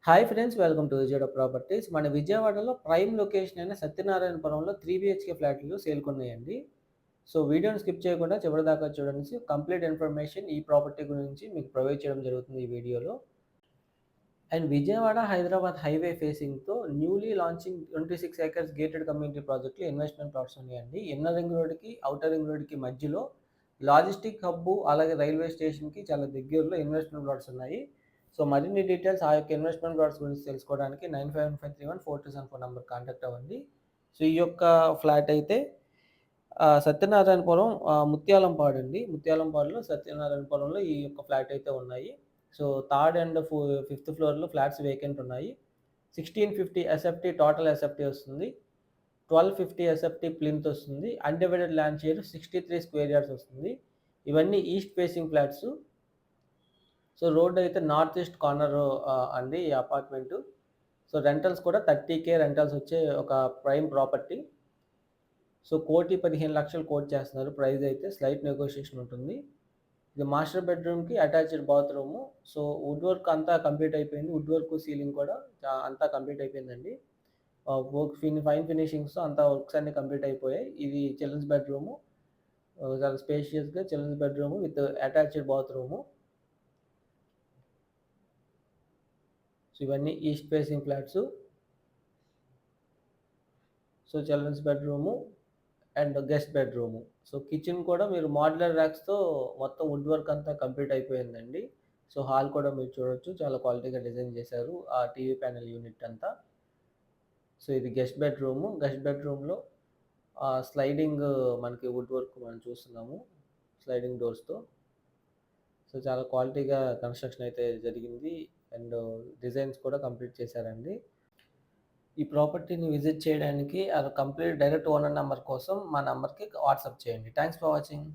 Hi friends, welcome to Vijayawada properties. మన విజయవాడలో prime location అయిన సత్యనారాయణపురంలో 3 బిహెచ్‌కే ఫ్లాట్లు సేల్‌కున్నాయండి. సో వీడియోని స్కిప్ చేయకుండా చివరిదాకా చూడండి. కంప్లీట్ ఇన్ఫర్మేషన్ ఈ ప్రాపర్టీ గురించి మీకు ప్రొవైడ్ చేయడం జరుగుతుంది ఈ వీడియోలో. అండ్ విజయవాడ హైదరాబాద్ హైవే ఫేసింగ్‌తో newly launching 26 acres gated community ప్రాజెక్ట్‌లో ఇన్వెస్ట్‌మెంట్ ప్లాట్స్ ఉన్నాయండి. ఇన్నర్ రింగ్ రోడ్‌కి, ఔటర్ రింగ్ రోడ్‌కి మధ్యలో లాజిస్టిక్ హబ్బు, అలాగే రైల్వే స్టేషన్‌కి చాలా దగ్గరలో ఇన్వెస్ట్‌మెంట్ ప్లాట్స్ ఉన్నాయి. సో మరిన్ని డీటెయిల్స్ ఆ యొక్క ఇన్వెస్ట్‌మెంట్ ప్లాట్స్ గురించి తెలుసుకోవడానికి 9515314274 నంబర్‌కి కాంటాక్ట్ అవ్వండి. సో ఈ యొక్క ఫ్లాట్ అయితే సత్యనారాయణపురం ముత్యాలంపాడు అండి. ముత్యాలంపాడులో సత్యనారాయణపురంలో ఈ యొక్క ఫ్లాట్ అయితే ఉన్నాయి. సో థర్డ్ అండ్ ఫిఫ్త్ ఫ్లోర్‌లో ఫ్లాట్స్ వేకెంట్ ఉన్నాయి. 1650 ఎస్ఎఫ్టీ టోటల్ ఎస్ఎఫ్టీ వస్తుంది. 1250 ఎస్ఎఫ్టీ ప్లింత్ వస్తుంది. Undivided land share 63 square yards వస్తుంది. ఇవన్నీ east facing flats. So road అయితే నార్త్ ఈస్ట్ కార్నర్ అండి ఈ అపార్ట్మెంటు. సో రెంటల్స్ కూడా 30,000 రెంటల్స్ వచ్చే ఒక ప్రైమ్ ప్రాపర్టీ. సో 1,15,00,000 కోట్ చేస్తున్నారు. ప్రైస్ అయితే స్లైట్ నెగోషియేషన్ ఉంటుంది. ఇది మాస్టర్ బెడ్‌రూమ్‌కి attached bathroom. So would work అంతా కంప్లీట్ అయిపోయింది. వుడ్ వర్క్, సీలింగ్ కూడా అంతా కంప్లీట్ అయిపోయిందండి. వర్క్ ఫైన్ ఫినిషింగ్స్‌తో అంతా వర్క్స్ అన్నీ కంప్లీట్ అయిపోయాయి. ఇది చిల్డ్రన్స్ బెడ్‌రూము. చాలా స్పేషియస్‌గా children's bedroom with attached bathroom. So ఇవన్నీ east facing flats. So children's bedroom and guest bedroom. So kitchen కూడా మీరు మోడ్యులర్ ర్యాక్స్‌తో మొత్తం వుడ్ వర్క్ అంతా కంప్లీట్ అయిపోయిందండి. సో హాల్ కూడా మీరు చూడొచ్చు. చాలా క్వాలిటీగా డిజైన్ చేశారు. ఆ టీవీ ప్యానెల్ యూనిట్ అంతా. సో ఇది గెస్ట్ బెడ్‌రూము. గెస్ట్ బెడ్‌రూమ్‌లో స్లైడింగ్ మనకి వుడ్ వర్క్ మనం చూస్తున్నాము. స్లైడింగ్ డోర్స్‌తో. సో చాలా క్వాలిటీగా కన్‌స్ట్రక్షన్ అయితే జరిగింది. అండ్ డిజైన్స్ కూడా కంప్లీట్ చేశారండి. ఈ ప్రాపర్టీని విజిట్ చేయడానికి కంప్లీట్ డైరెక్ట్ ఓనర్ నంబర్ కోసం మా నంబర్‌కి వాట్సాప్ చేయండి. Thanks for watching.